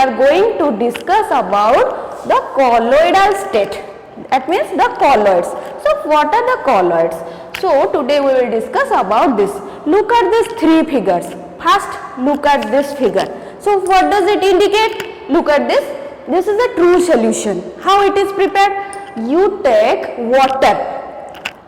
are going to discuss about the colloidal state. That means the colloids. So what are the colloids? So today we will discuss about this. Look at these three figures. First look at this figure. So what does it indicate? Look at this. This is a true solution. How it is prepared? You take water.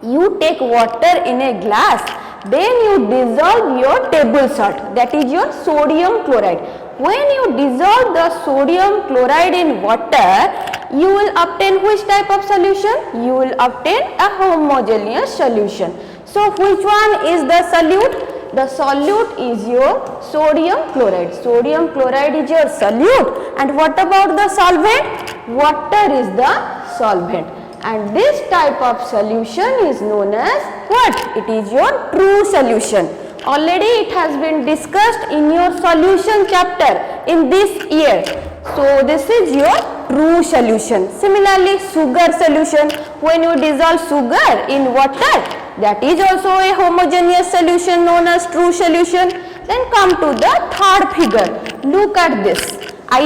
You take water in a glass, then you dissolve your table salt, that is your sodium chloride. When you dissolve the sodium chloride in water, you will obtain which type of solution? You will obtain a homogeneous solution. So which one is the solute? The solute is your sodium chloride. Sodium chloride is your solute. And what about the solvent? Water is the solvent. And this type of solution is known as what? It is your true solution. Already it has been discussed in your solution chapter in this year. So this is your true solution. Similarly, sugar solution, when you dissolve sugar in water, that is also a homogeneous solution known as true solution. Then come to the third figure. Look at this. I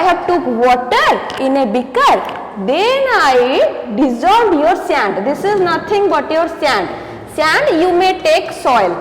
have took water in a beaker. Then I dissolved your sand. This is nothing but your sand. Sand, you may take soil.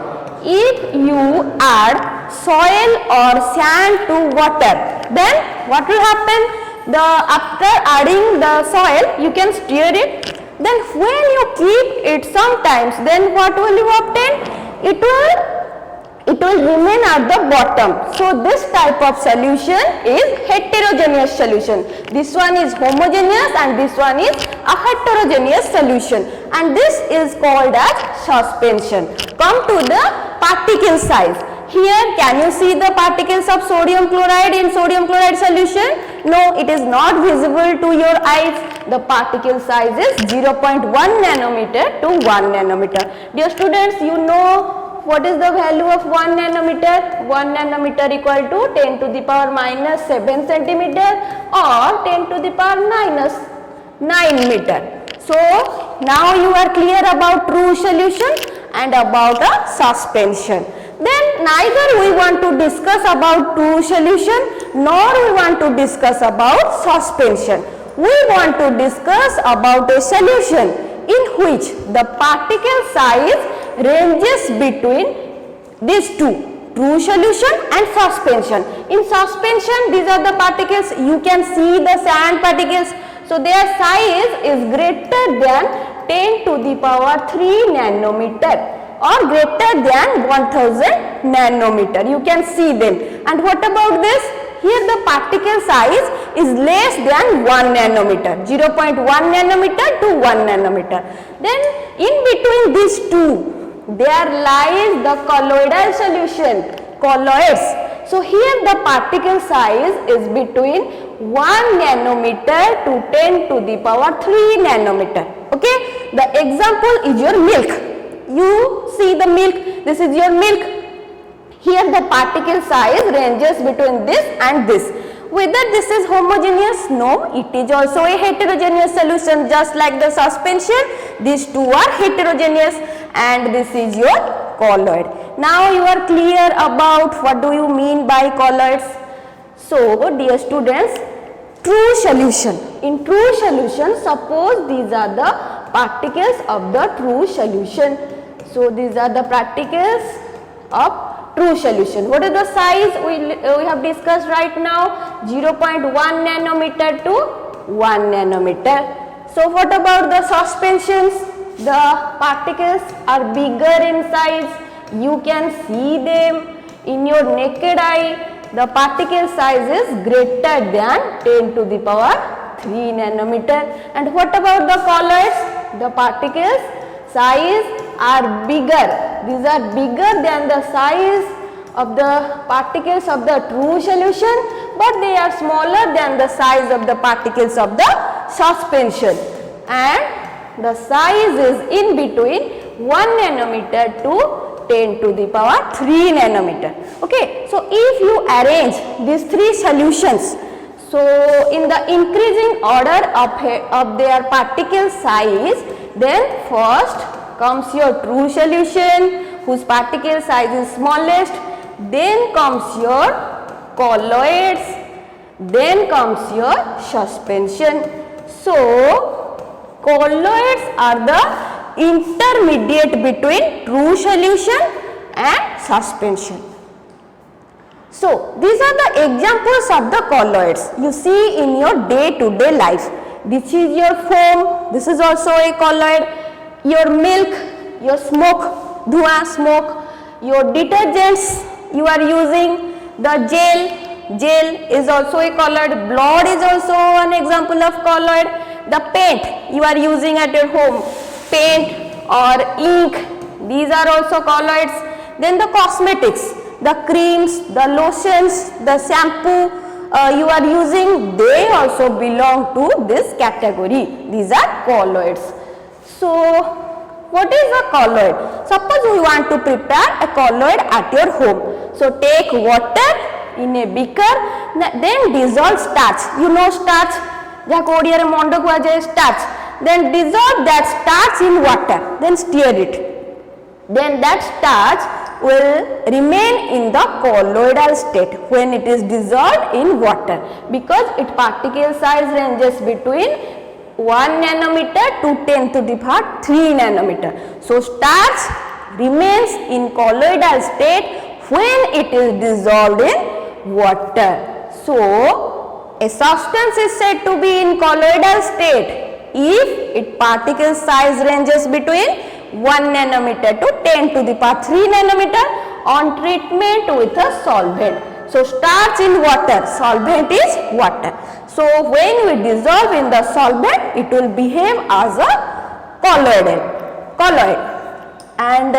If you add soil or sand to water, then what will happen? After adding the soil, you can stir it. Then when you keep it sometimes, then what will you obtain? It will remain at the bottom. So this type of solution is heterogeneous solution. This one is homogeneous and this one is a heterogeneous solution, and this is called as suspension. Come to the particle size. Here can you see the particles of sodium chloride in sodium chloride solution? No, it is not visible to your eyes. The particle size is 0.1 nanometer to 1 nanometer. Dear students, you know what is the value of 1 nanometer? 1 nanometer equal to 10 to the power minus 7 centimeter or 10 to the power minus 9 meter. So now you are clear about true solution and about a suspension. Then neither we want to discuss about true solution nor we want to discuss about suspension. We want to discuss about a solution in which the particle size ranges between these two, true solution and suspension. In suspension, these are the particles, you can see the sand particles. So their size is greater than 10 to the power 3 nanometer or greater than 1000 nanometer. You can see them. And what about this? Here the particle size is less than 1 nanometer, 0.1 nanometer to 1 nanometer. Then in between these two, there lies the colloidal solution, colloids. So here the particle size is between 1 nanometer to 10 to the power 3 nanometer. Okay, the example is your milk. You see the milk, this is your milk. Here the particle size ranges between this and this. Whether this is homogeneous? No, it is also a heterogeneous solution, just like the suspension. These two are heterogeneous and this is your colloid. Now you are clear about what do you mean by colloids. So dear students, true solution. In true solution, suppose these are the particles of the true solution. So these are the particles of true solution. What is the size we have discussed right now? 0.1 nanometer to 1 nanometer. So what about the suspensions? The particles are bigger in size. You can see them in your naked eye. The particle size is greater than 10 to the power 3 nanometer. And what about the colloids? The particles size are bigger. These are bigger than the size of the particles of the true solution, but they are smaller than the size of the particles of the suspension, and the size is in between 1 nanometer to 10 to the power 3 nanometer. Okay, so if you arrange these three solutions, so in the increasing order of their particle size, then first comes your true solution whose particle size is smallest, then comes your colloids, then comes your suspension. So colloids are the intermediate between true solution and suspension. So these are the examples of the colloids you see in your day-to-day life. This is your foam, this is also a colloid, your milk, your smoke, dhua smoke, your detergents you are using, the gel is also a colloid, blood is also an example of colloid, the paint you are using at your home, paint or ink, these are also colloids. Then the cosmetics, the creams, the lotions, the shampoo you are using, they also belong to this category. These are colloids. So what is a colloid? Suppose we want to prepare a colloid at your home. So take water in a beaker, then dissolve starch. You know starch, jaako odiya re mondo kuha jaye starch. Then dissolve that starch in water, then stir it. Then that starch will remain in the colloidal state when it is dissolved in water, because its particle size ranges between 1 nanometer to 10 to the power 3 nanometer. So starch remains in colloidal state when it is dissolved in water. So a substance is said to be in colloidal state if its particle size ranges between 1 nanometer to 10 to the power 3 nanometer on treatment with a solvent. So starch in water, solvent is water. So when we dissolve in the solvent, it will behave as a colloid. And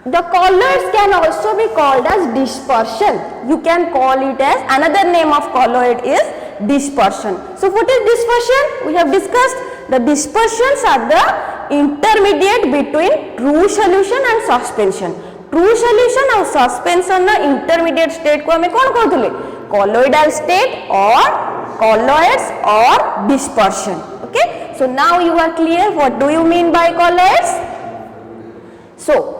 the colloids can also be called as dispersion. You can call it as, another name of colloid is dispersion. So what is dispersion? We have discussed the dispersions are the intermediate between true solution and suspension. True solution और suspension ना intermediate state को हमें कौन कहते हैं? Colloidal state or colloids or dispersion. Okay. So now you are clear what do you mean by colloids? So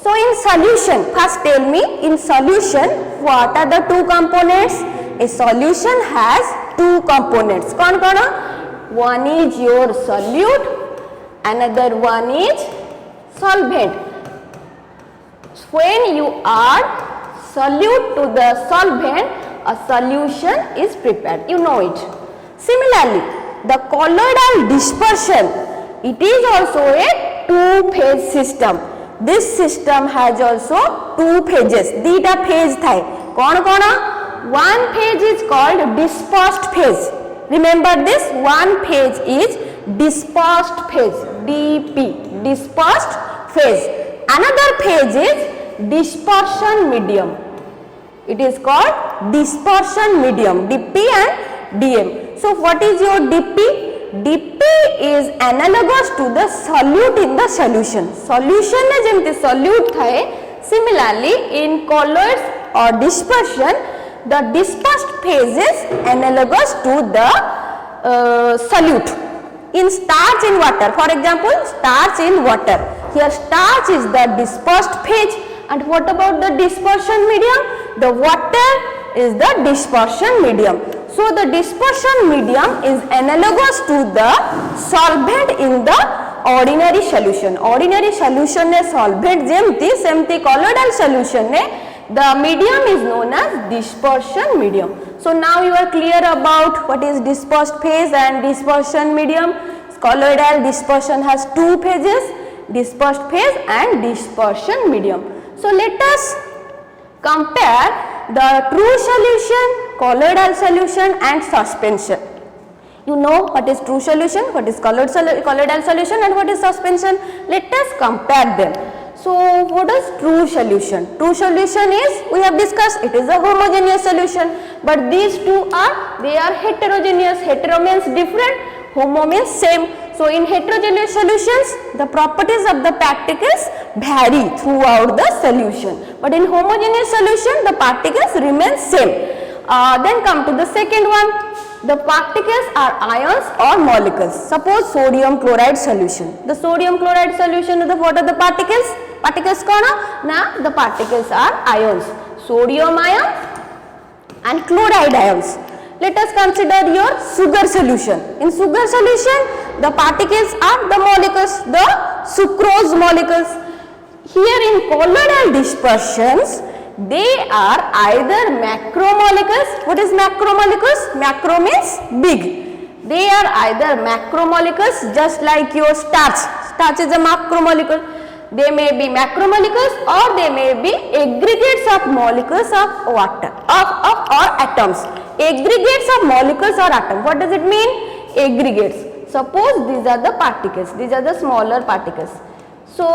in solution, first tell me, in solution what are the two components? A solution has two components. कौन कौन? One is your solute, another one is solvent. When you add solute to the solvent, a solution is prepared. You know it. Similarly, the colloidal dispersion, it is also a two-phase system. This system has also two phases. Dita phase thai. कौन कौन? One phase is called dispersed phase. Remember this, one phase is dispersed phase, DP, dispersed phase. Another phase is dispersion medium. It is called dispersion medium, DP and DM. So what is your DP? DP is analogous to the solute in the solution. Solution में जेमती solute था, similarly in colloids or dispersion, the dispersed phase is analogous to the solute. In starch in water, for example, starch in water. Here starch is the dispersed phase, and what about the dispersion medium? The water is the dispersion medium. So the dispersion medium is analogous to the solvent in the ordinary solution. Ordinary solution ने solvent जेमती सेमती colloidal solution ने the medium is known as dispersion medium. So now you are clear about what is dispersed phase and dispersion medium. Colloidal dispersion has two phases, dispersed phase and dispersion medium. So let us compare the true solution, colloidal solution and suspension. You know what is true solution, what is colloidal solution and what is suspension. Let us compare them. So what is true solution? True solution is, we have discussed, it is a homogeneous solution, but these two are, they are heterogeneous. Hetero means different, homo means same. So in heterogeneous solutions, the properties of the particles vary throughout the solution, but in homogeneous solution, the particles remain same. Then come to the second one. The particles are ions or molecules. Suppose sodium chloride solution. The sodium chloride solution, what are the particles? Particles कौन? Now the particles are ions. Sodium ion, and chloride ions. Let us consider your sugar solution. In sugar solution, the particles are the molecules, the sucrose molecules. Here in colloidal dispersions, they are either macromolecules. What is macromolecules? Macro means big. They are either macromolecules, just like your starch. Starch is a macromolecule. They may be macromolecules or they may be aggregates of molecules of water or atoms. Aggregates of molecules or atoms. What does it mean? Aggregates. Suppose these are the particles. These are the smaller particles. So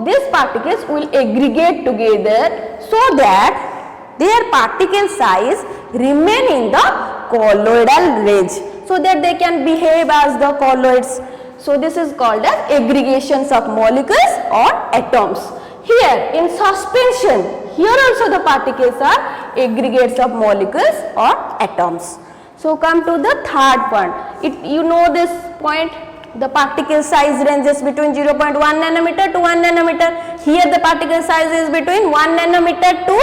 these particles will aggregate together so that their particle size remain in the colloidal range, so that they can behave as the colloids. So this is called as aggregations of molecules or atoms. Here in suspension, here also the particles are aggregates of molecules or atoms. So come to the third point. You know this point, the particle size ranges between 0.1 nanometer to 1 nanometer. Here the particle size is between 1 nanometer to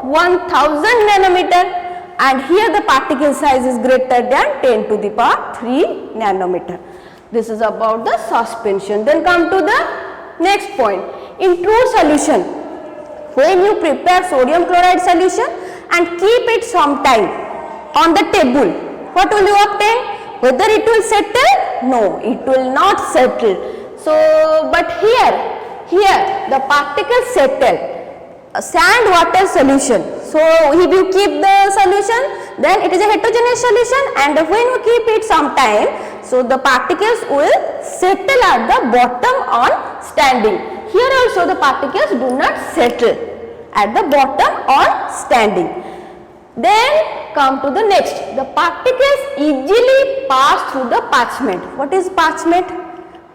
1000 nanometer. And here the particle size is greater than 10 to the power 3 nanometer. This is about the suspension. Then come to the next point. In true solution, when you prepare sodium chloride solution and keep it some time on the table, what will you obtain? Whether it will settle? No, it will not settle. So, but here the particles settle. A sand water solution. So if you keep the solution, then it is a heterogeneous solution, and when you keep it some time, so the particles will settle at the bottom on standing. Here also the particles do not settle at the bottom on standing. Then come to the next. The particles easily pass through the parchment. What is parchment?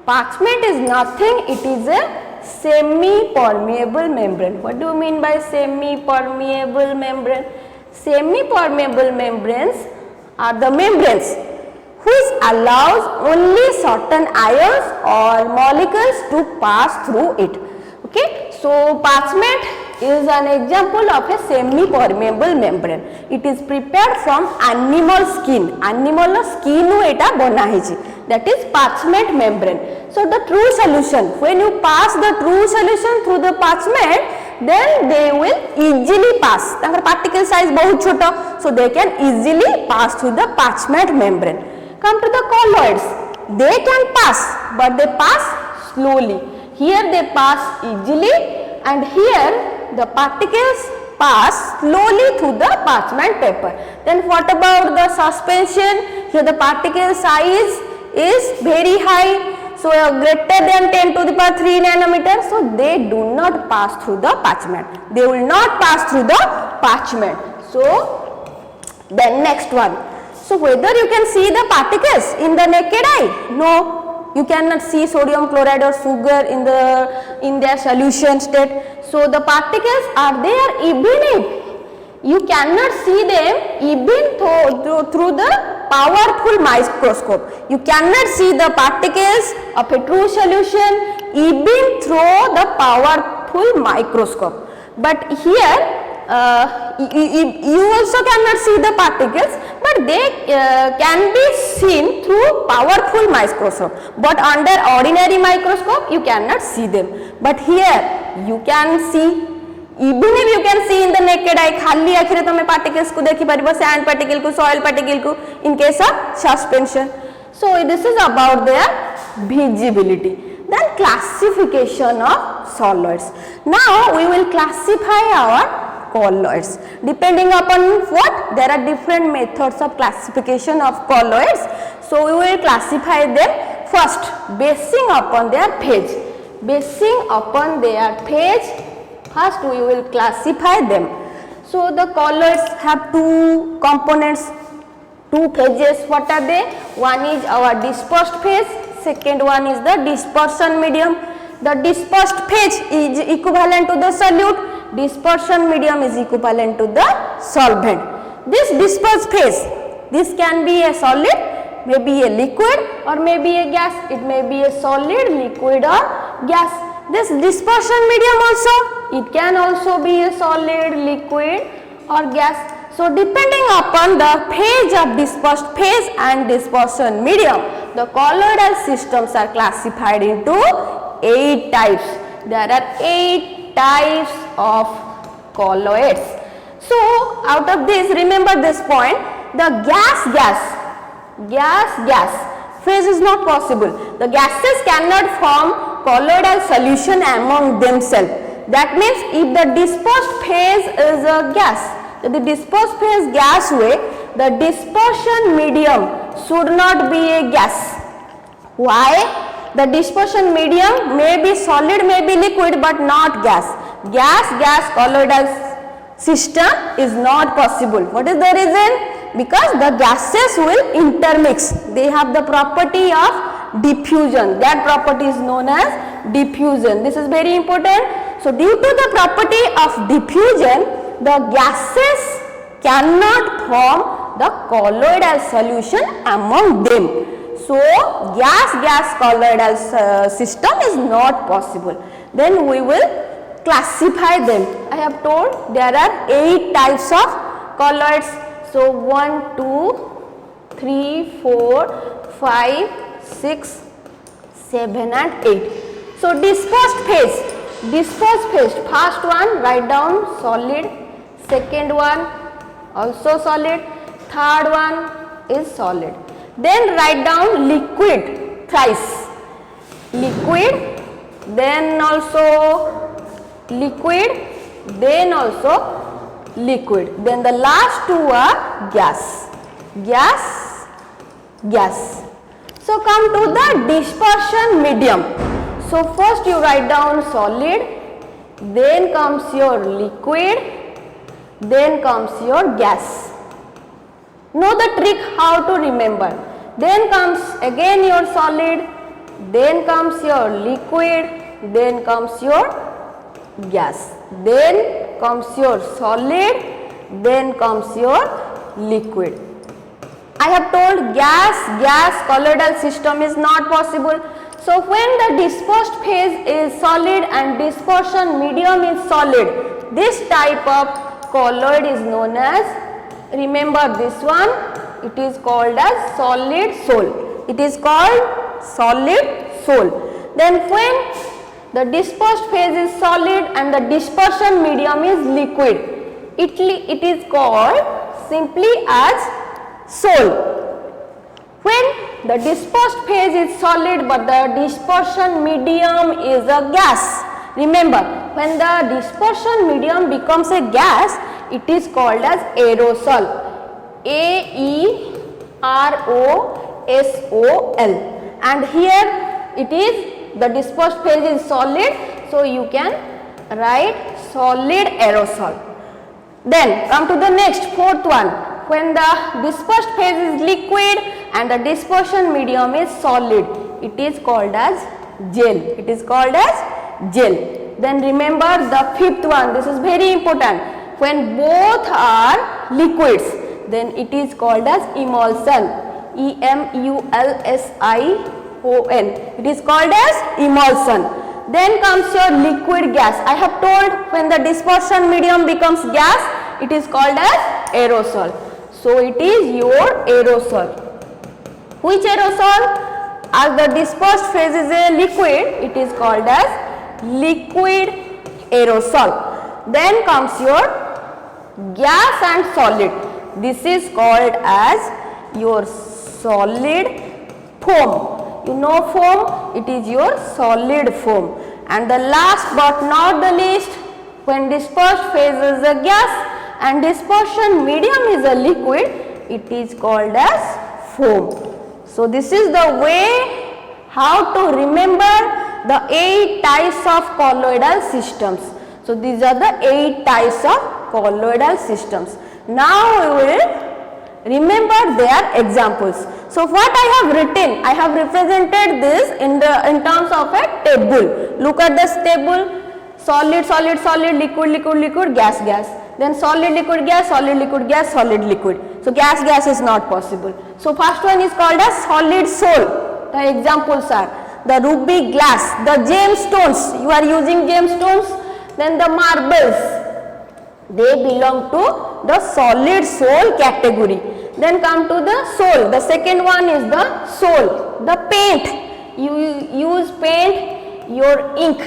Parchment is nothing, it is a semi-permeable membrane. What do you mean by semi-permeable membrane? Semi-permeable membranes are the membranes which allows only certain ions or molecules to pass through it. Okay, so parchment is an example of a semi-permeable membrane. It is prepared from animal skin. Animal skin eta bana hechi. That is parchment membrane. So the true solution, when you pass the true solution through the parchment, then they will easily pass. Their particle size bahut chota, so they can easily pass through the parchment membrane. Come to the colloids. They can pass, but they pass slowly. Here they pass easily, and here the particles pass slowly through the parchment paper. Then what about the suspension? Here the particle size is very high, so greater than 10 to the power 3 nanometer, so they do not pass through the parchment. They will not pass through the parchment. So then next one. So whether you can see the particles in the naked eye? No, you cannot see sodium chloride or sugar in their solution state. So the particles are there even if you cannot see them even through the powerful microscope. You cannot see the particles of a true solution even through the powerful microscope. But here you also cannot see the particles, but they can be seen through powerful microscope. But under ordinary microscope you cannot see them. But here you can see. Even if you can see in the naked eye, खाली आँखें तो मैं particles को देखी परिबो, sand particle को, soil particle को, in case of suspension. So this is about their visibility. Then classification of solids. Now we will classify our colloids. Depending upon what, there are different methods of classification of colloids. So we will classify them first, basing upon their phase. Basing upon their phase. First we will classify them. So the colloids have two components, two phases. What are they? One is our dispersed phase, second one is the dispersion medium. The dispersed phase is equivalent to the solute, dispersion medium is equivalent to the solvent. This dispersed phase, this can be a solid, maybe a liquid or maybe a gas. It may be a solid, liquid or gas. This dispersion medium also, it can also be a solid, liquid or gas. So depending upon the phase of dispersed phase and dispersion medium, the colloidal systems are classified into 8 types. There are 8 types of colloids. So out of this, remember this point, the gas phase is not possible. The gases cannot form colloidal solution among themselves. That means if the dispersed phase is a gas, the dispersed phase gas way, the dispersion medium should not be a gas. Why? The dispersion medium may be solid, may be liquid, but not gas. Gas colloidal system is not possible. What is the reason? Because the gases will intermix. They have the property of diffusion. That property is known as diffusion. This is very important. So due to the property of diffusion, the gases cannot form the colloidal solution among them. So gas colloidal system is not possible. Then we will classify them. I have told there are 8 types of colloids. So 1, 2, 3, 4, 5, 6, 7 and 8. So dispersed phase. First one write down solid, second one also solid, third one is solid. Then write down liquid thrice. Liquid, then also liquid, then also liquid. Then the last 2 are gas. So come to the dispersion medium. So first you write down solid, then comes your liquid, then comes your gas. Know the trick how to remember. Then comes again your solid, then comes your liquid, then comes your gas, then comes your solid, then comes your liquid. I have told gas colloidal system is not possible. So when the dispersed phase is solid and dispersion medium is solid, this type of colloid is known as, remember this one, it is called as solid sol. It is called solid sol. Then when the dispersed phase is solid and the dispersion medium is liquid, it is called simply as sol. When the dispersed phase is solid but the dispersion medium is a gas, remember when the dispersion medium becomes a gas, it is called as aerosol. AEROSOL. And here it is, the dispersed phase is solid, so you can write solid aerosol. Then come to the next, 4th one. When the dispersed phase is liquid and the dispersion medium is solid, it is called as gel. It is called as gel. Then remember the 5th one, this is very important. When both are liquids, then it is called as emulsion. EMULSION. It is called as emulsion. Then comes your liquid gas. I have told when the dispersion medium becomes gas, it is called as aerosol. So it is your aerosol. Which aerosol? As the dispersed phase is a liquid, it is called as liquid aerosol. Then comes your gas and solid. This is called as your solid foam. You know foam? It is your solid foam. And the last but not the least, when dispersed phase is a gas and dispersion medium is a liquid, it is called as foam. So this is the way how to remember the 8 types of colloidal systems. So these are the 8 types of colloidal systems. Now we will remember their examples. So what I have written, I have represented this in terms of a table. Look at this table: solid, solid, solid, liquid, liquid, liquid, gas, gas. Then solid, liquid, gas, solid, liquid, gas, solid, liquid. So gas, gas is not possible. So first one is called as solid sol. The examples are the ruby glass, the gemstones. You are using gemstones. Then the marbles. They belong to the solid soul category. Then come to the soul. The second one is the soul. The paint. You use paint, your ink.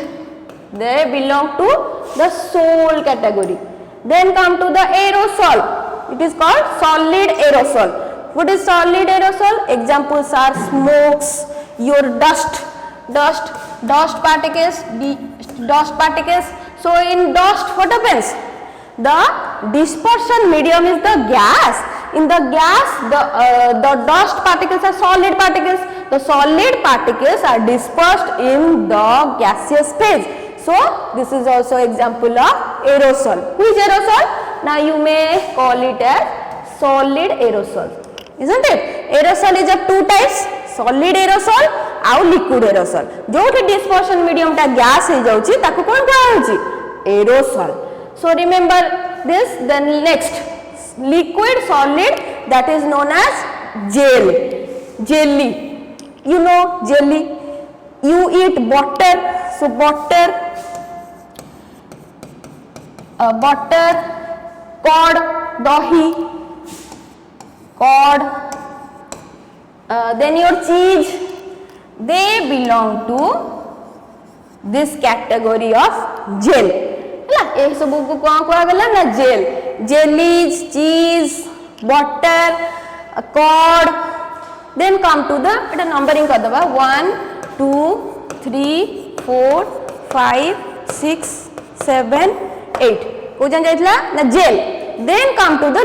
They belong to the soul category. Then come to the aerosol. It is called solid aerosol. What is solid aerosol? Examples are smokes, your dust particles. So in dust, what happens? The dispersion medium is the gas. In the gas, the dust particles are solid particles. The solid particles are dispersed in the gaseous phase. So this is also example of aerosol. Who is aerosol? Now you may call it as solid aerosol, isn't it? Aerosol is of two types, solid aerosol and liquid aerosol. जोठी dispersion medium टा gas हे जाउची ताको कोन कहा होची? Aerosol. So remember this. Then next, liquid solid, that is known as gel. Jelly. You know jelly. You eat butter. So butter, curd, dahi, curd, then your cheese, they belong to this category of gel. ये सब को कौन कहा गला ना jail. Jellies, cheese, butter, curd. Then come to the এটা numbering कर दबा 1, 2, 3, 4, 5, 6, 7, 8. को जान जाइतला ना jail. Then come to the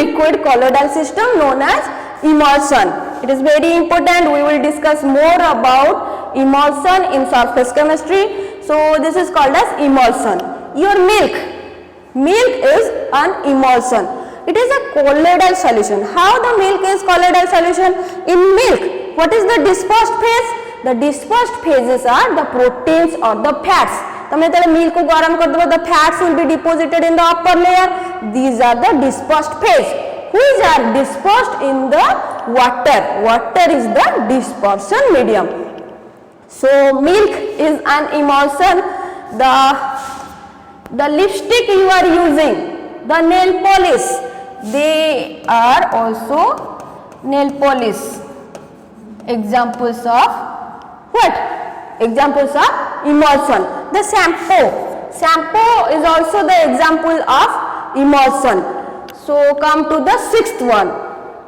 liquid colloidal system known as emulsion. It is very important. We will discuss more about emulsion in surface chemistry. So this is called as emulsion. Your milk is an emulsion. It is a colloidal solution. How the milk is colloidal solution? In milk, what is the dispersed phase? The dispersed phases are the proteins or the fats. तमने तेरे milk को गरम कर दो, the fats will be deposited in the upper layer. These are the dispersed phase. Which are dispersed in the water. Water is the dispersion medium. So milk is an emulsion. The lipstick you are using, the nail polish, they are also nail polish. Examples of what? Examples of emulsion. The shampoo is also the example of emulsion. So come to the sixth one,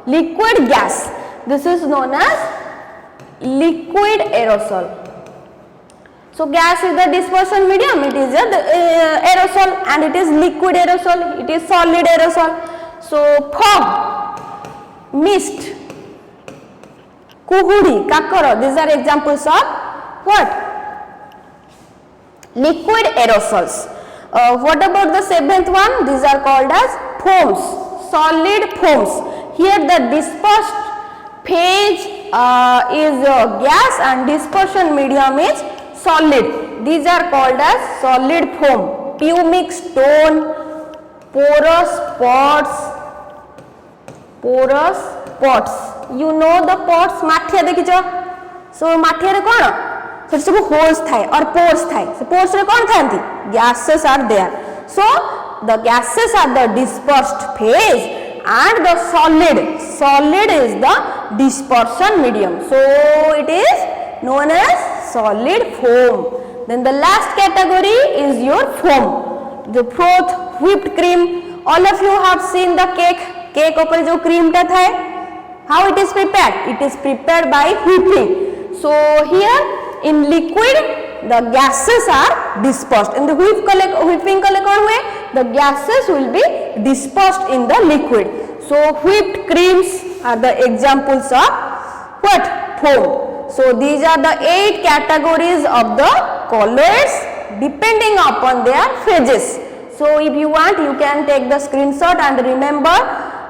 liquid gas. This is known as liquid aerosol. So gas is the dispersion medium, it is a aerosol, and it is liquid aerosol, it is solid aerosol. So fog, mist, kuhudi, kakara, these are examples of what? Liquid aerosols. What about the seventh one? These are called as foams, solid foams. Here the dispersed phase is gas and dispersion medium is solid. These are called as solid foam. Pumic stone, porous pots. You know the pots, mathia dekhicho. So mathia re kon? So सब holes थाए और pores थाए. So pores रे कौन थांती? Gases are there. So the gases are the dispersed phase and the solid is the dispersion medium. So it is known as solid foam. Then the last category is your foam. The froth, whipped cream. All of you have seen the cake. Cake ऊपर जो cream टा थाए. How it is prepared? It is prepared by whipping. So here in liquid, the gases are dispersed. In the whipping way, the gases will be dispersed in the liquid. So whipped creams are the examples of what? Foam. So these are the 8 categories of the colloids depending upon their phases. So if you want, you can take the screenshot and remember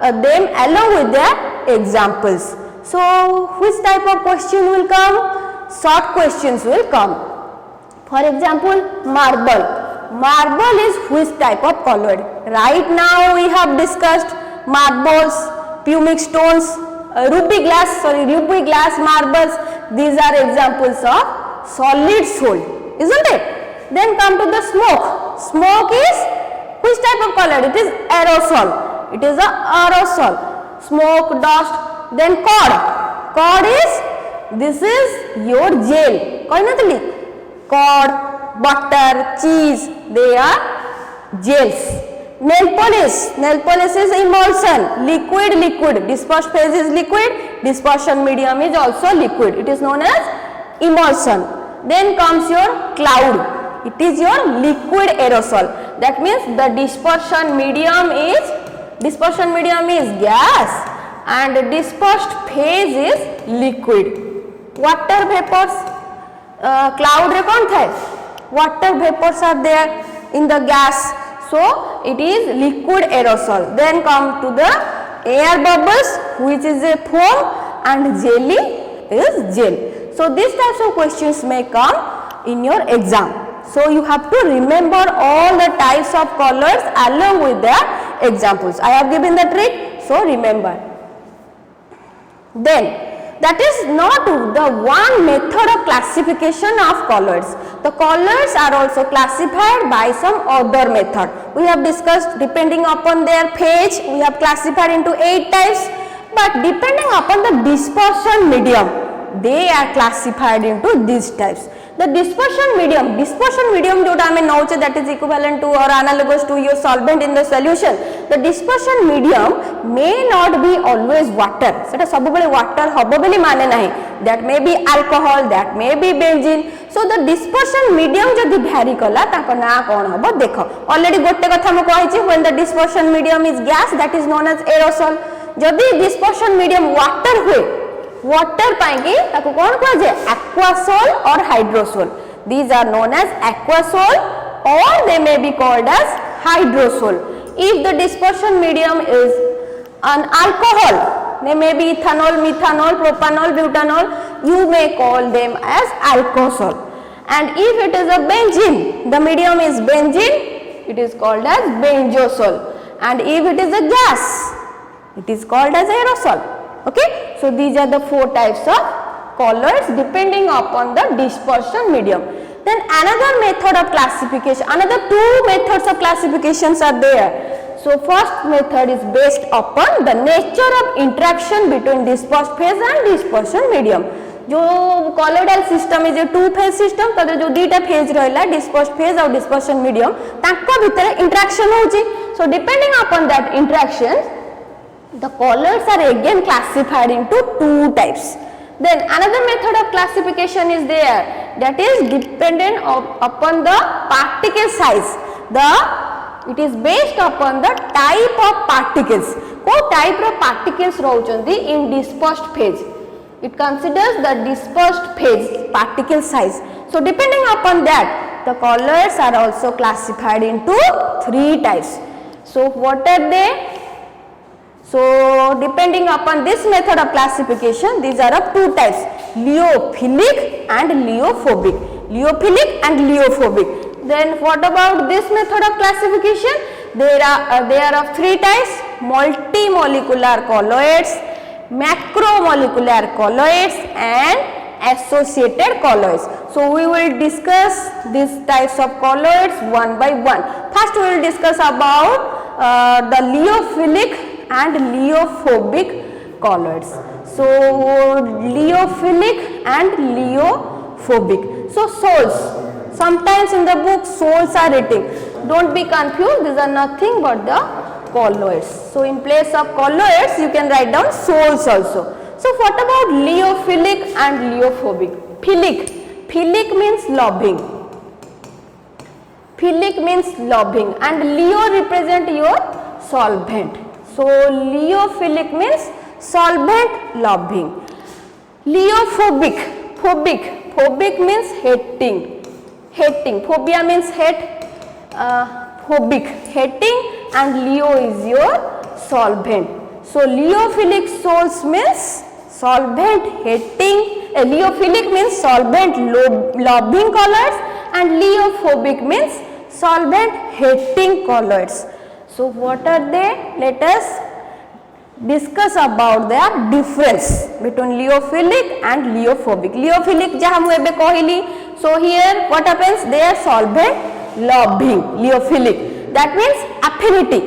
them along with their examples. So which type of question will come? Short questions will come. For example, marble. Marble is which type of colloid? Right now we have discussed marbles, pumic stones, ruby glass marbles. These are examples of solid soul, isn't it? Then come to the smoke. Smoke is Which type of color? It is aerosol. It is a aerosol. Smoke, dust. Then cod. Cod is, this is your gel. Kahinatili? Cod, butter, cheese, they are gels. Nail polish. Nail polish is emulsion. Liquid, liquid. Dispersed phase is liquid. Dispersion medium is also liquid. It is known as emulsion. Then comes your cloud. It is your liquid aerosol. That means the dispersion medium is gas and dispersed phase is liquid. Water vapors, cloud re kon thai? Water vapors are there in the gas. So it is liquid aerosol. Then come to the air bubbles, which is a foam, and jelly is gel. So these types of questions may come in your exam. So you have to remember all the types of colors along with their examples. I have given the trick, so remember. Then that is not the one method of classification of colors. The colors are also classified by some other method. We have discussed depending upon their phase, we have classified into 8 types, but depending upon the dispersion medium, they are classified into these types. The dispersion medium jota ame nauche, that is equivalent to or analogous to your solvent in the solution. The dispersion medium may not be always water. Seta sabubale water hobo boli mane nahi. That may be alcohol, that may be benzene. So the dispersion medium jodi vary kala tako na kon hobo dekho. Already gotte katha mu kahichi, when the dispersion medium is gas, that is known as aerosol. Jodi dispersion medium water hue, water paiki taku kon kha je aquasol or hydrosol. These are known as aquasol or they may be called as hydrosol. If the dispersion medium is an alcohol, they may be ethanol, methanol, propanol, butanol, you may call them as alcohol. And if it is a benzene, the medium is benzene, it is called as benzosol. And if it is a gas, it is called as aerosol. Okay, so these are the 4 types of colors depending upon the dispersion medium. Then another method of classification, another 2 methods of classifications are there. So first method is based upon the nature of interaction between dispersed phase and dispersion medium. जो colloidal system is a 2 phase system, तदे जो 2टा phase रहला dispersed phase और dispersion medium, तांको भितरे interaction होची. So depending upon that interaction, the colors are again classified into 2 types. Then another method of classification is there, that is dependent upon the particle size. It is based upon the type of particles. What type of particles रहुचंदी in dispersed phase? It considers the dispersed phase particle size. So depending upon that, the colors are also classified into 3 types. So what are they? So depending upon this method of classification, these are of 2 types, lyophilic and lyophobic. Lyophilic and lyophobic. Then what about this method of classification? There are of 3 types, multimolecular colloids, macromolecular colloids and associated colloids. So we will discuss these types of colloids one by one. First we will discuss about the lyophilic and lyophobic colloids. So lyophilic and lyophobic. So soles, sometimes in the book soles are written. Don't be confused, these are nothing but the colloids. So in place of colloids you can write down soles also. So what about lyophilic and lyophobic? Philic means loving. Philic means loving and leo represent your solvent. So lyophilic means solvent loving. Lyophobic, phobic means hating. Phobia means hate. Phobic, hating, and leo is your solvent. So lyophilic soles means solvent hating. Lyophilic means solvent loving colloids and lyophobic means solvent hating colloids. So what are they? Let us discuss about the difference between lyophilic and lyophobic. Lyophilic jaha mu ebe kahili. So here what happens? They are solvent loving, lyophilic, that means affinity.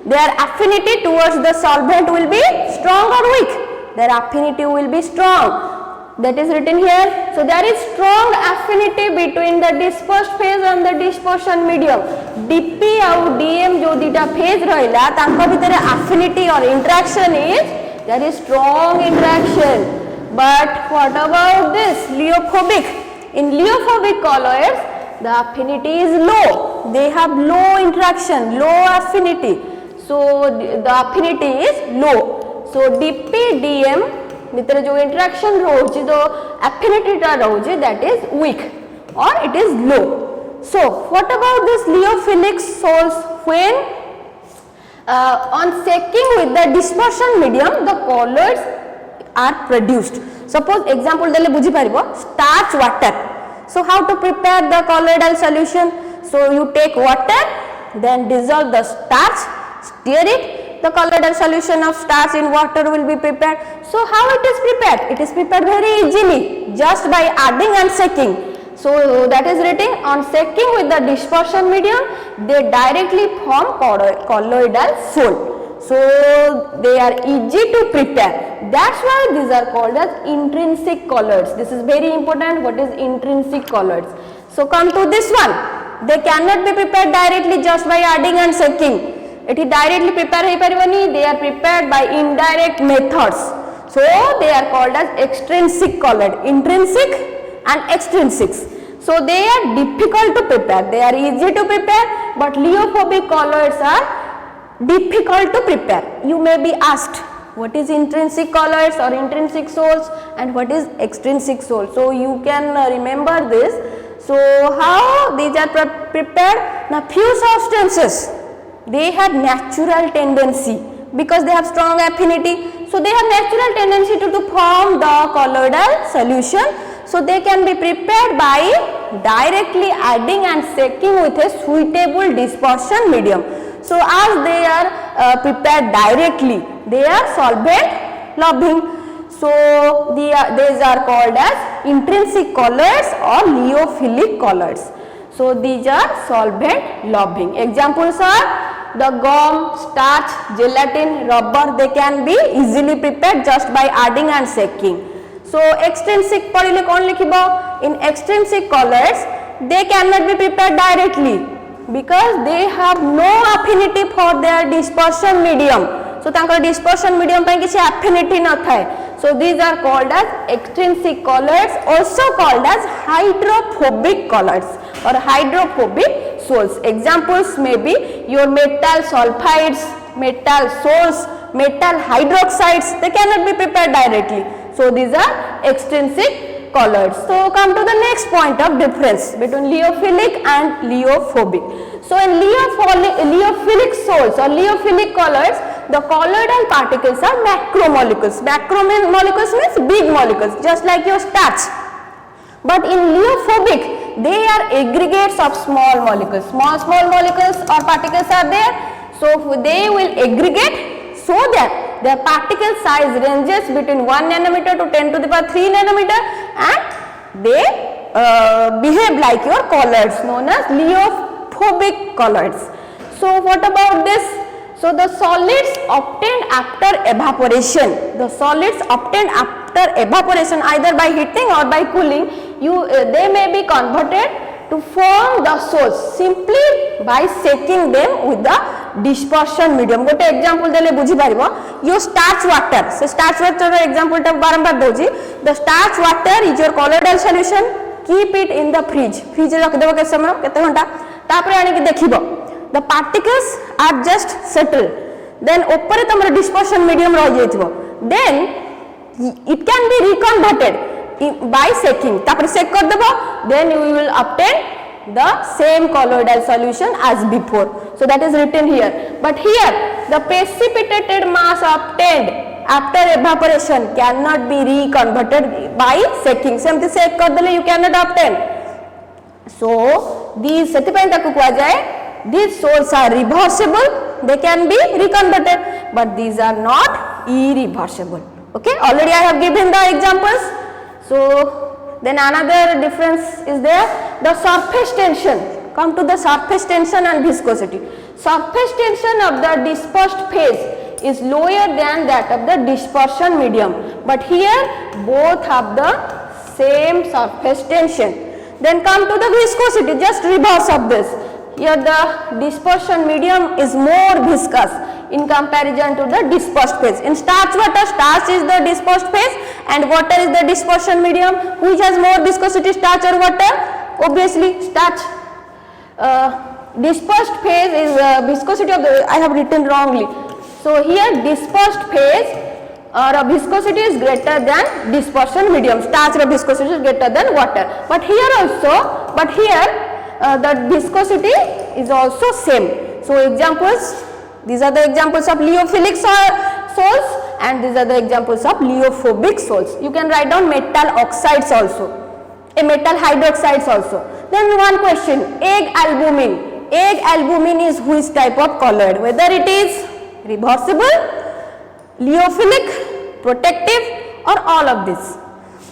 Their affinity towards the solvent will be strong or weak. Their affinity will be strong. That is written here. So there is strong affinity between the dispersed phase and the dispersion medium. DP और DM जो दीटा phase रहिला तांको भितरे affinity or interaction is there is strong interaction. But what about this Lyeophobic? In Lyeophobic colloids the affinity is low. They have low interaction, low affinity. So the affinity is low. So DP DM भितर जो interaction रोची तो affinity टा रोची that is weak or it is low. So what about this lyophilic salts? When on shaking with the dispersion medium the colloids are produced. Suppose example देले बुझी पारिबो starch water. So how to prepare the colloidal solution? So you take water, then dissolve the starch, stir it. The colloidal solution of starch in water will be prepared. So how it is prepared? It is prepared very easily just by adding and shaking. So that is written on shaking with the dispersion medium they directly form colloidal salt. So they are easy to prepare. That's why these are called as intrinsic colloids. This is very important. What is intrinsic colloids? So come to this one. They cannot be prepared directly just by adding and shaking. It is directly prepared hai paribani. They are prepared by indirect methods. So they are called as extrinsic colloid. Intrinsic and extrinsic. So they are difficult to prepare. They are easy to prepare, but lyeophobic colloids are difficult to prepare. You may be asked what is intrinsic colloids or intrinsic salts and what is extrinsic salt. So you can remember this. So how these are prepared? Now few substances they have natural tendency because they have strong affinity. So they have natural tendency to form the colloidal solution. So they can be prepared by directly adding and shaking with a suitable dispersion medium. So as they are prepared directly, they are solvent loving. So these are called as intrinsic colloids or lyophilic colloids. So these are solvent loving. Examples are the gum, starch, gelatin, rubber. They can be easily prepared just by adding and shaking. So extrinsic पढ़िले कौन लिखिबो? In extrinsic colloids they cannot be prepared directly because they have no affinity for their dispersion medium. So तांकर dispersion medium ପାଇଁ किसी affinity न थाए. So these are called as extrinsic colloids, also called as hydrophobic colloids or hydrophobic salts. Examples may be your metal sulfides, metal salts, metal hydroxides. They cannot be prepared directly. So these are extrinsic colloids. So come to the next point of difference between lyophilic and lyeophobic. So in lyophilic salts or lyophilic colloids, the colloidal particles are macromolecules. Macromolecules means big molecules, just like your starch. But in lyeophobic, they are aggregates of small molecules. Small molecules or particles are there. So they will aggregate so that their particle size ranges between 1 nanometer to 10 to the power 3 nanometer and they behave like your colloids known as lyeophobic colloids. So what about this? So the solids obtained after evaporation, the solids obtained after evaporation either by heating or by cooling, they may be converted to form the salts simply by shaking them with the dispersion medium. गोटे example देले बुझी पारिबो यो starch water. So starch water रो example टा बारंबार doji. The starch water is your colloidal solution. Keep it in the fridge. Fridge रख देबो के समय केते घंटा तापरे आनी के देखिबो. The particles are just settled. Then ऊपर तमर dispersion medium रह जाइथिबो. Then it can be reconverted by shaking. तापरे shake कर देबो. Then you will obtain the same colloidal solution as before. So that is written here. But here the precipitated mass obtained after evaporation cannot be reconverted by shaking. Semti shake kar dele you cannot obtain. So these sethipai taku kuha jaye these salts are reversible. They can be reconverted, but these are not irreversible. Okay, already I have given the examples. So then another difference is there, the surface tension. Come to the surface tension and viscosity. surface tension of the dispersed phase is lower than that of the dispersion medium, but here both have the same surface tension. Then come to the viscosity, just reverse of this. Here the dispersion medium is more viscous in comparison to the dispersed phase. In starch water, starch is the dispersed phase and water is the dispersion medium. Which has more viscosity, starch or water? Obviously starch. Dispersed phase is viscosity of the, I have written wrongly. So here dispersed phase or viscosity is greater than dispersion medium. Starch viscosity is greater than water. But here also, the viscosity is also same. So examples, these are the examples of lyophilic salts and these are the examples of lyophobic salts. You can write down metal oxides also, metal hydroxides also. Then one question, egg albumin. Egg albumin is which type of colloid? Whether it is reversible, lyophilic, protective or all of this?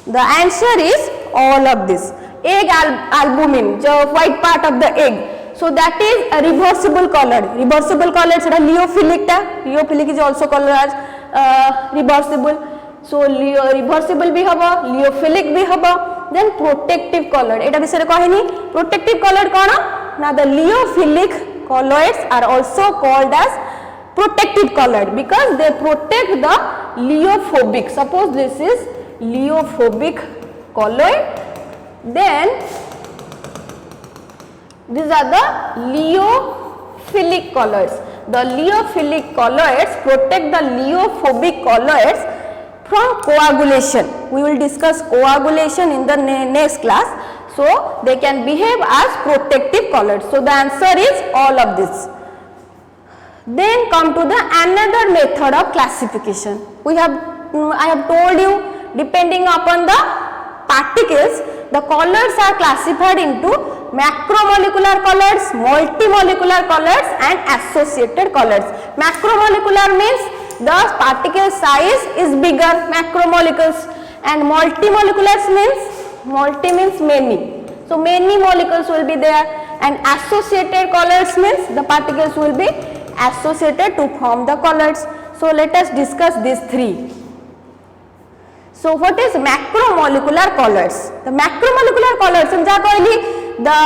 The answer is all of this. Egg albumin, the white part of the egg. So that is a reversible colloid. Reversible colloid is lyophilic. Lyophilic is also called as reversible. So reversible bhi haba, lyophilic bhi haba. Then protective colloid. Eta bisare kahini. Protective colloid kona? Now the lyophilic colloids are also called as protective colloid because they protect the lyophobic. Suppose this is lyophobic colloid, then these are the lyophilic colloids. The lyophilic colloids protect the lyophobic colloids from coagulation. We will discuss coagulation in the next class. So they can behave as protective colloids. So the answer is all of this. Then come to the another method of classification. I have told you, depending upon the particles, the colloids are classified into macromolecular colloids, multimolecular colloids and associated colloids. Macromolecular means the particle size is bigger, macromolecules, and multimolecular means multi means many. So many molecules will be there, and associated colloids means the particles will be associated to form the colloids. So let us discuss these three. So what is macromolecular colloids? The macromolecular colloids, the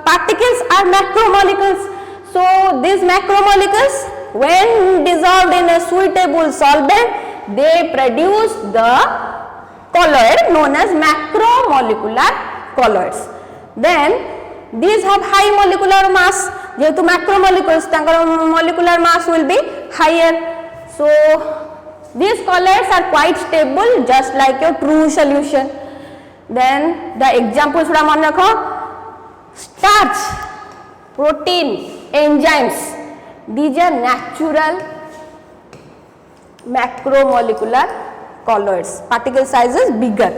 particles are macromolecules. So these macromolecules, when dissolved in a suitable solvent, they produce the colloid known as macromolecular colloids. Then these have high molecular mass. Jehetu macromolecules, tankar molecular mass will be higher. So these colloids are quite stable, just like your true solution. Then the examples from mane rakho, starch, protein, enzymes. These are natural macromolecular colloids. Particle size is bigger.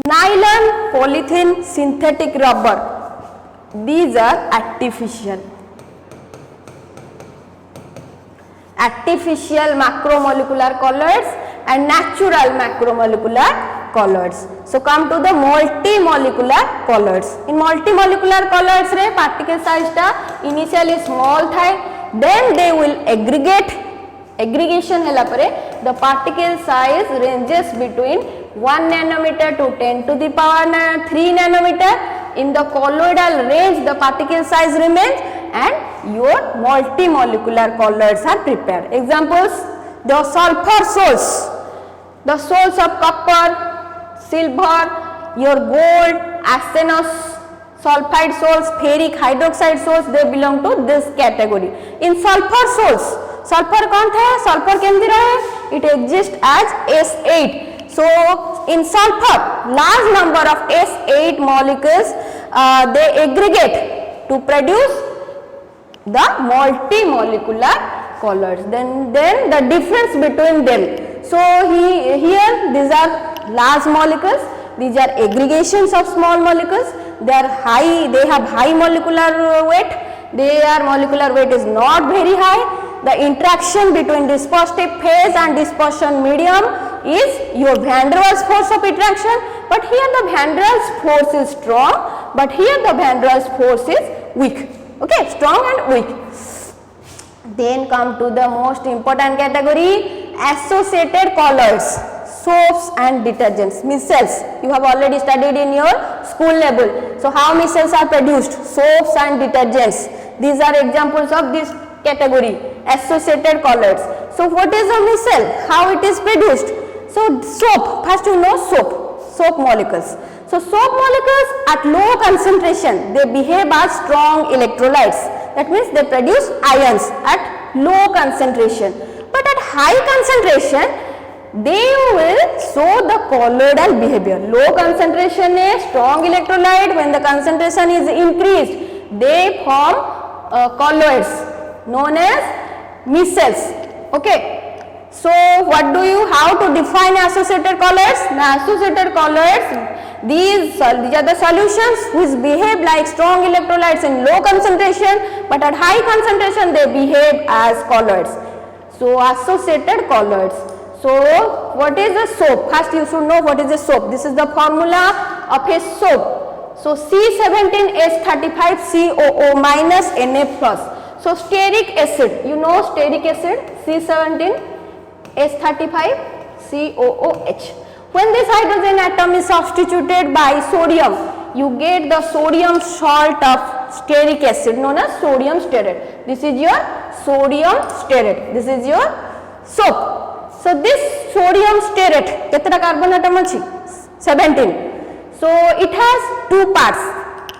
Nylon, polythene, synthetic rubber. These are artificial. Artificial macromolecular colloids and natural macromolecular colloids. So come to the multimolecular colloids. In multimolecular colloids re particle size ta initially small thai, then they will aggregate. Aggregation hela pare the particle size ranges between 1 nanometer to 10 to the power 3 nanometer. In the colloidal range the particle size remains and your multimolecular colloids are prepared. Examples, the sulfur salts, the salts of copper, silver, your gold, arsenous, sulfide salts, ferric hydroxide salts, they belong to this category. In sulfur salts, sulfur कौन था? sulfur केमती रहे? It exists as S8. So in sulfur, large number of S8 molecules they aggregate to produce the multimolecular colloids. Then the difference between them. So here these are large molecules. These are aggregations of small molecules. They are high. They have high molecular weight. Their molecular weight is not very high. The interaction between dispersive phase and dispersion medium is your van der Waals force of interaction. But here the van der Waals force is strong. But here the van der Waals force is weak. Okay, strong and weak. Then come to the most important category, associated colloids, soaps and detergents, micelles. You have already studied in your school level. So how micelles are produced? Soaps and detergents. These are examples of this category, associated colloids. So what is a micelle? How it is produced? So soap, first you know soap molecules. So soap molecules at low concentration, they behave as strong electrolytes. That means they produce ions at low concentration. But at high concentration, they will show the colloidal behavior. Low concentration is strong electrolyte. When the concentration is increased, they form colloids known as micelles. Okay. So what do you, how to define associated colloids? The associated colloids, these are the solutions which behave like strong electrolytes in low concentration, but at high concentration they behave as colloids. So associated colloids. So what is a soap? First you should know what is a soap. This is the formula of a soap. So C17H35COO minus Na plus. So stearic acid, you know stearic acid, C17H35COOH. When this hydrogen atom is substituted by sodium, you get the sodium salt of stearic acid known as sodium stearate. This is your sodium stearate. This is your soap. So this sodium stearate, ketata carbon atom achi? 17. So it has two parts.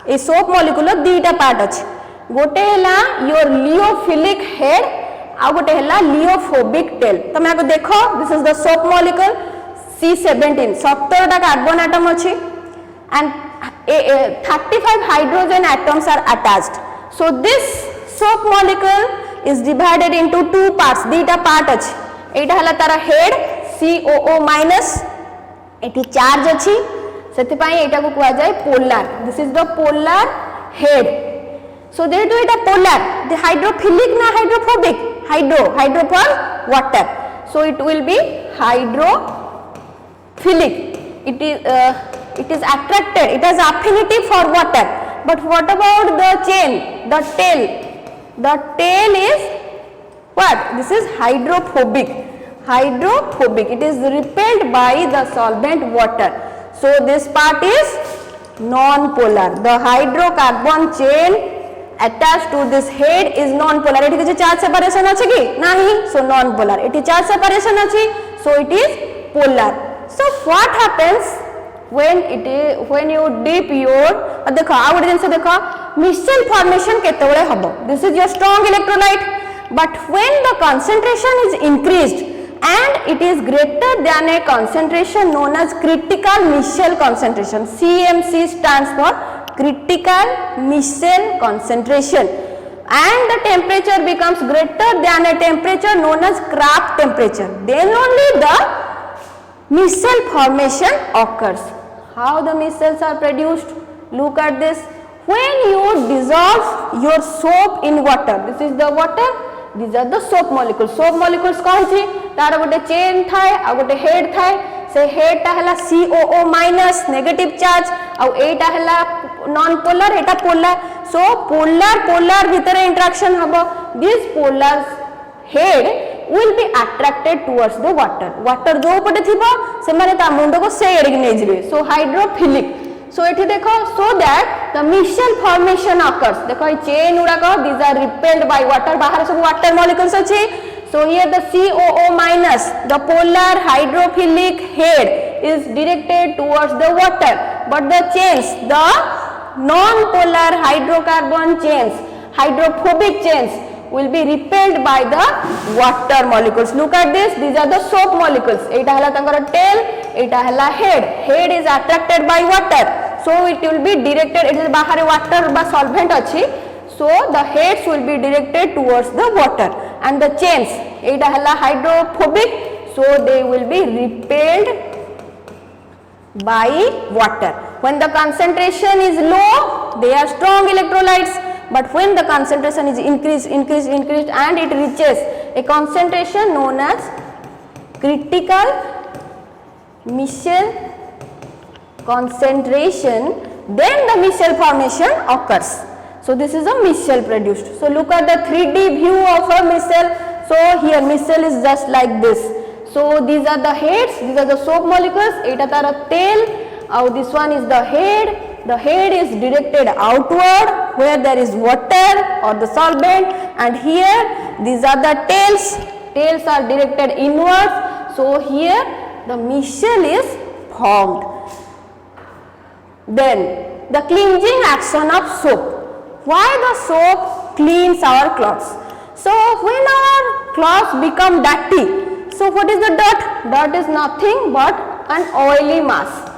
A soap molecule duita part achi. Gote hela your lipophilic head, ଆଉ गोटे हला लियोफोबिक tell. तमे आको देखो, this is the soap molecule C17, 17 टा carbon atom अछि and 35 hydrogen atoms are attached. So this soap molecule is divided into two parts. दुईटा part अछि. एटा हला तारा हेड COO minus, एटी चार्ज अछि, सेति पई एटा को कुआ जाय polar. This is the polar head. So they do it a polar, the hydrophilic na hydrophobic, hydro for water. So it will be hydrophilic. It is attracted, it has affinity for water. But what about the chain, the tail? The tail is what? This is hydrophobic. It is repelled by the solvent water. So this part is non-polar. The hydrocarbon chain attached to this head is non-polar. It is charge separation achi ki nahi? So non-polar. It is charge separation achi, so it is polar. So what happens when you dip your देखो आ गोटे जिनसे देखो micelle formation केतेबेले हबो. This is your strong electrolyte, but when the concentration is increased and it is greater than a concentration known as critical micelle concentration. CMC stands for critical micelle concentration, and the temperature becomes greater than a temperature known as Kraft temperature. Then only the micelle formation occurs. How the micelles are produced? Look at this. When you dissolve your soap in water, this is the water, these are the soap molecules. Soap molecules कौन सी? तारा गोटे chain थाए, आ गोटे head थाए. से head टा हला COO minus negative charge, और एटा हला non polar, एटा polar. So polar भितर interaction हबो. This polar head will be attracted towards the water. Water जो पटे थिबो से माने ता मुंड को से एडिक नै जिवे. So hydrophilic. So एठी देखो, so that the micelle formation occurs. देखो ये चेन उडा को, these are repelled by water. बाहर सब water molecules अछि. So here the COO minus, the polar hydrophilic head is directed towards the water, but the chains, the non-polar hydrocarbon chains, hydrophobic chains will be repelled by the water molecules. Look at this, these are the soap molecules. Eta hala tankara tail, eta hala head. Head is attracted by water, so it will be directed, it is bahare water ba solvent achi. So the heads will be directed towards the water, and the chains, eta halla hydrophobic, so they will be repelled by water. When the concentration is low, they are strong electrolytes, but when the concentration is increased and it reaches a concentration known as critical micelle concentration, then the micelle formation occurs. So this is a micelle produced. So look at the 3D view of a micelle. So here micelle is just like this. So these are the heads, these are the soap molecules, eta tara tail, this one is the head. The head is directed outward where there is water or the solvent, and here these are the tails. Tails are directed inwards. So here the micelle is formed. Then the cleansing action of soap. Why the soap cleans our clothes? So when our clothes become dirty, so what is the dirt? Dirt is nothing but an oily mass.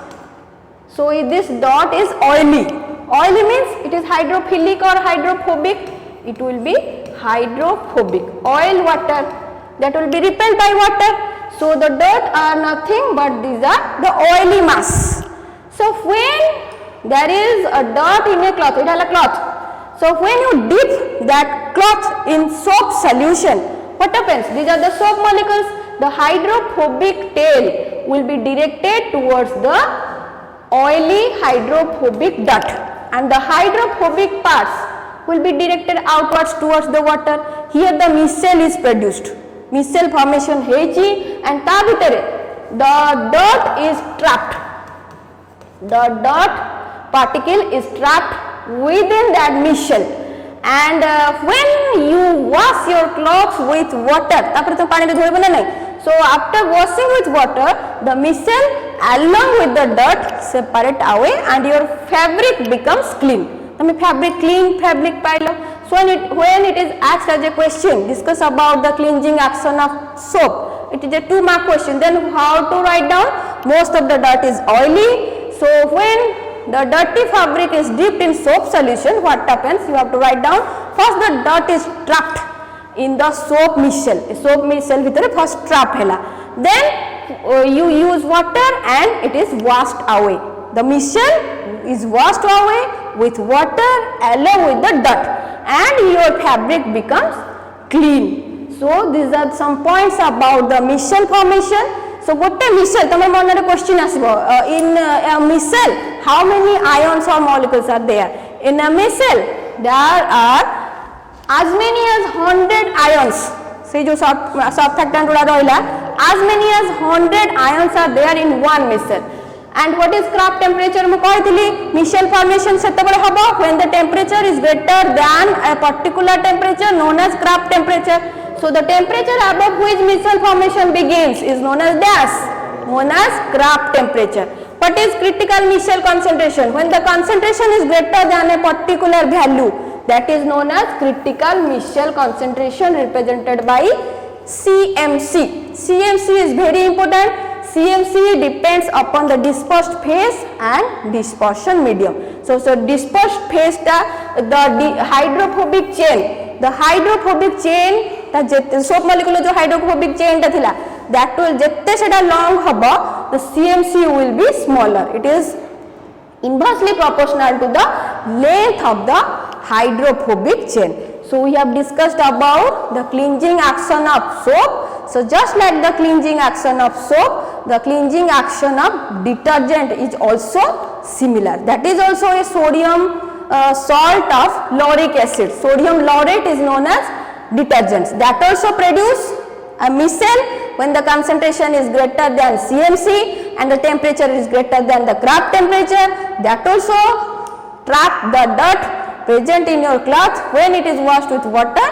So this dot is oily. Oily means it is hydrophilic or hydrophobic. It will be hydrophobic. Oil water, that will be repelled by water. So the dirt are nothing but these are the oily mass. So when there is a dirt in a cloth, it has a cloth. So when you dip that cloth in soap solution, what happens? These are the soap molecules. The hydrophobic tail will be directed towards the oily hydrophobic dirt, and the hydrophobic parts will be directed outwards towards the water. Here the micelle is produced. Micelle formation heichi, and ta bhitere the dirt is trapped. The dirt particle is trapped within that micelle, and when you wash your clothes with water, tapare to pani re dhoibo na nai. So after washing with water, the micelle along with the dirt separate away and your fabric becomes clean. Tame fabric clean fabric pailo. So when it is asked as a question, discuss about the cleansing action of soap. It is a 2-mark question. Then how to write down? Most of the dirt is oily. So when the dirty fabric is dipped in soap solution, what happens? You have to write down. First the dirt is trapped in the soap micelle. Soap micelle bhitare first trap hela. Then you use water and it is washed away. The micelle is washed away with water along with the dirt, and your fabric becomes clean. So these are some points about the micelle formation. So what a micelle, tamar manare question asibo, in a micelle how many ions or molecules are there? In a micelle there are as many as 100 ions. Se jo surfactant guda rahila, as many as 100 ions are there in one micelle. And what is Kraft temperature? Mu kahithili micelle formation setabale habo when the temperature is greater than a particular temperature known as Kraft temperature. So the temperature above which micelle formation begins is known as dash, known as Kraft temperature. What is critical micelle concentration? When the concentration is greater than a particular value, that is known as critical micelle concentration, represented by CMC. CMC is very important. CMC depends upon the dispersed phase and dispersion medium. So dispersed phase the hydrophobic chain. The hydrophobic chain, the soap molecule jo hydrophobic chain ta thila, that will jette seta long haba, the CMC will be smaller. It is inversely proportional to the length of the hydrophobic chain. So we have discussed about the cleansing action of soap. So just like the cleansing action of soap, the cleansing action of detergent is also similar. That is also a sodium salt of lauric acid. Sodium laurate is known as detergents. That also produce a micelle when the concentration is greater than CMC and the temperature is greater than the Kraft temperature. That also trap the dirt present in your cloth. When it is washed with water,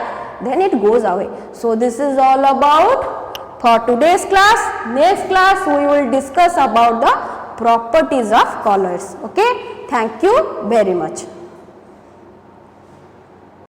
then it goes away. So this is all about for today's class. Next class we will discuss about the properties of colors. Okay, thank you very much.